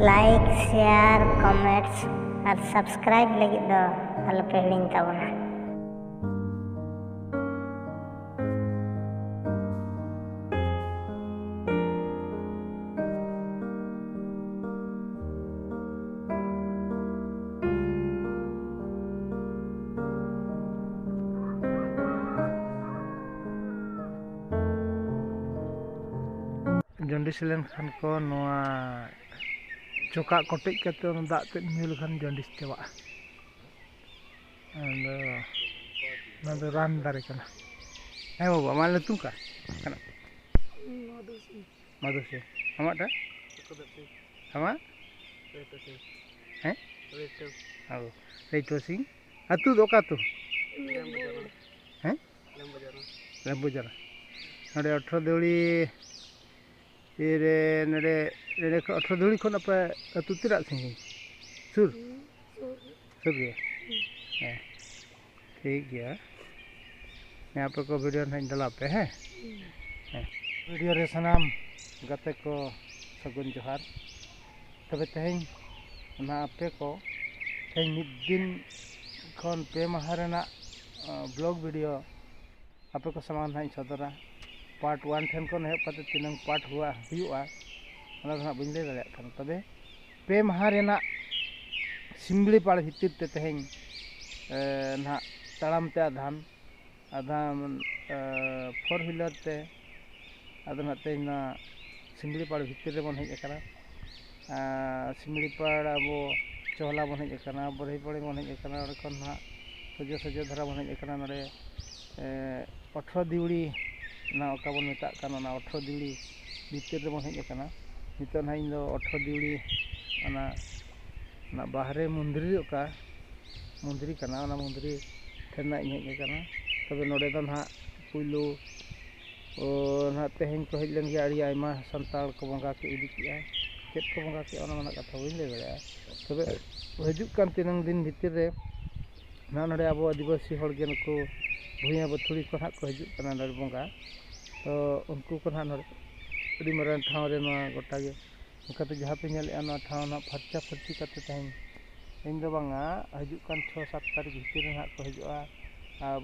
Like share comments और subscribe लगी दो अलपे हिड़िंग ताबोना। जॉन्डिस लेनखान को नोआ चोका कटेज करते दाग ते ᱧᱩ लेखान जॉन्डिस चाबा रान दारे कना है बाबा मा लतुम का कना मधुसी हमाटा हमा हैं आओ रेतो सिंह अतु दोका तु हैं लंबुजरा नडे 18 देवड़ी नडे 18 देवड़ी खन आप अतु तिरा सिंह सुर सुर गया है ठीक गया यहाँ पे को वीडियो नहीं डाला पे है वीडियो रे सनाम गाते को सगुन जोहार तबे तेहें ना आपे को तेहें मिद दिन खन पे माह रेना ब्लॉग वीडियो आपे को समान हाई सदरा पार्ट 1 ठेन को हेब कते तिनंग पार्ट हुआ ना बन लay दाड़े खान तबे पे माह रेना सिमली पाड़ भितर ते तेहें ना ताड़ाम ते आधान 4 व्हीलर ते आदना तेना सिमली पाड़ भितर रे बन हेज अकना सिमली पाड़ अबो चोहला बन हेज अकना बरही पाड़े बन हेज अकना ओडे खन ना सजे सजे धरा बन हेज अकना नडे 18 दिवड़ी ना ओका बन मेता काना ना 18 दिवड़ी भितर रे बन हेज अकना नितो ना इन दो 18 दिवड़ी ना बाहरे मंदिर ओका मंदिर कना ना मंदिर ठेना इन हेज अकना तबे नोडे दो ना पुइलू ना तेहें को हेज लेन गया अड़ी आयमा संताल को बंगा के इदी किया चेत को बंगा के ओना मना कथा बइन लay दाड़े तबे हजुक कान तिनंग दिन भितर रे ना नोडे आबो आदिवासी हड़ गे नुको भुइया बथुड़ी को हाक को हजुक कना नोडे बंगा तो उनको को ना नोडे अड़ी मरान ठाव रे ना गोटा गे उनकाते जहां पे नेल ना ठाव ना फरचा फरची काते तेहें इन दो बंगा हजुक कान 6-7 तारीख भितर रे को हजुआ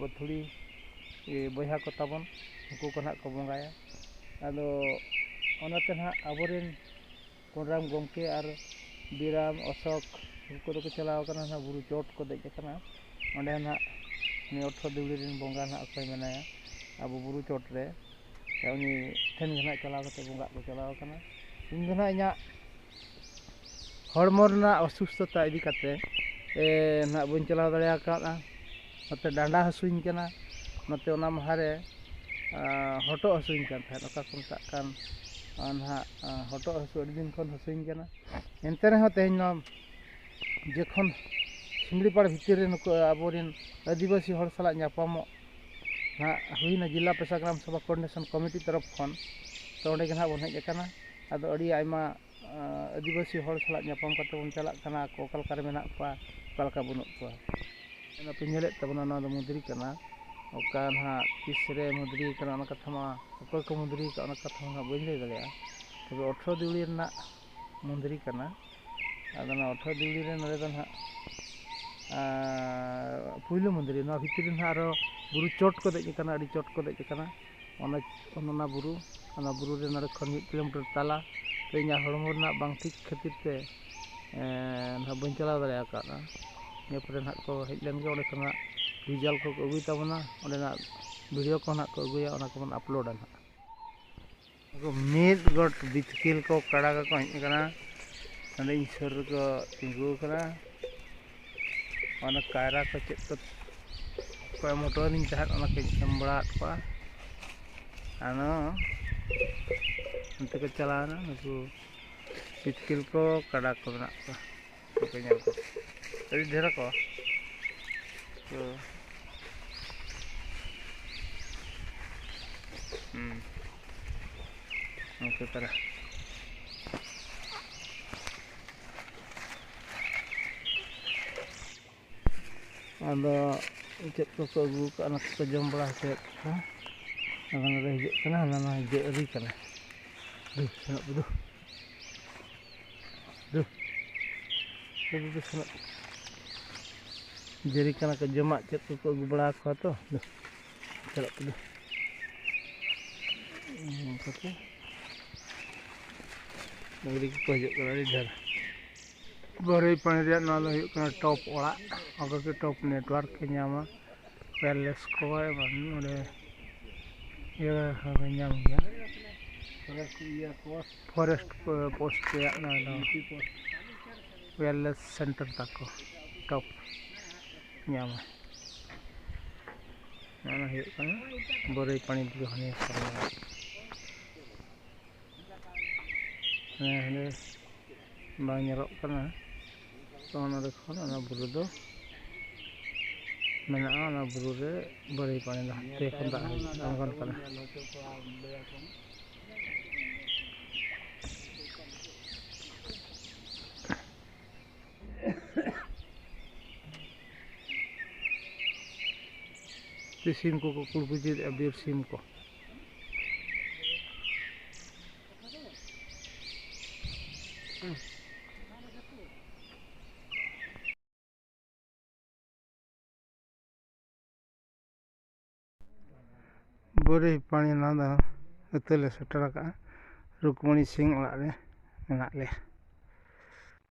बथुड़ी बया को ताबन उनको को ना को बंगाया आदो ओनाते ना आबोरेन कोनराम गमके और बीराम अशोक उनको दो को चलाव कना ना बुरु चोट को देज कना ओंडे ना 18 दिवड़ी रेन बंगा ना अकय मेनाया अब बुरु चोट रे उनी ठेन गना चलाव कते बंगा को चलाव कना इन दो ना इना हड़मो रना असुस्थता इदी कते ना बन चलाव दाड़िया काना नते डांडा हसुइन कना नते ओना माहारे हटो हसुइन कान था ओका को मता कान ना हटो हसु अड़ी दिन खन हसुइन कना एनते रहो तेहें ना जेखन सिमली पाड़ भितर रे नुको आबोरेन आदिवासी हड़ साला न्यापामो ना हुईना जिला प्रशाग्राम सभा कोऑर्डिनेशन कमिटी तरफ खन तो ओंडे गे ना बन हेज अकना आदो अड़ी आयमा आदिवासी हड़ साला न्यापाम कते बन चला कना को ओकालका रे मेना कोआ ओकालका बनुत कोआ ना पे नेलेत तबना ना दो मुद्री कना ओका ना किस रे मुद्री कना ओना कथा मा ओका को मुद्री का ओना कथा ना बइन लay दाड़िया तबे 18 दिवड़ी रना मुद्री कना आदना 18 दिवड़ी रे नरे दो ना पुइलु मंदिर ना भितर ना आरो बुरु चोट को देज कना अड़ी चोट को देज कना ओना बुरु रे नरे खन 1 किलोमीटर ताला तो इना हड़मो ना बांग ठीक खातिर ते ना बन चलाव दाड़िया काना ने परे ना को हेज लेन गे ओडे खना रिजल्ट को अगुई ताबना ओडे ना वीडियो को ना को अगुया ओना को मन अपलोड ना को मिद गट बिथकिल को कड़ा को हेज कना नडे इंसर को तिंगु कना ओना कायरा को चेत को मोटर निन चाहत ओना के एमबड़ा को आनो अंत को चलाना नुको बिथकिल को कड़ा को ना को नेल को अड़ी ढेर को तो ओके तरह आदो चेत को अगू का ना को जम बड़ा चेत अगन रे हिजुक कना ना हिजुक अरी कना दु सेनोक दु Duh, itu sana jadi kana ke jemaat cek ko agu bala ko to. Duh. Celak tu. Kata. Negeri ko hijuk kana di dar. Bari pani dia nalo hijuk kana top ola. Aga ke top network ke nyama. Wireless ko ay man ode. Ya ha nyam ya. Forest post ya na wireless center tako top nyama mana hidup kan borai pani di hane ini bang nyerok kana to ona dekho ona buru do mena ona buru re borai pani da te khanda angkan kana sim ko kulbujit abir sim ko बोरे पानी ना दा उतले shutter का रुक्मणी सिंह ओड़ा रे मेना ले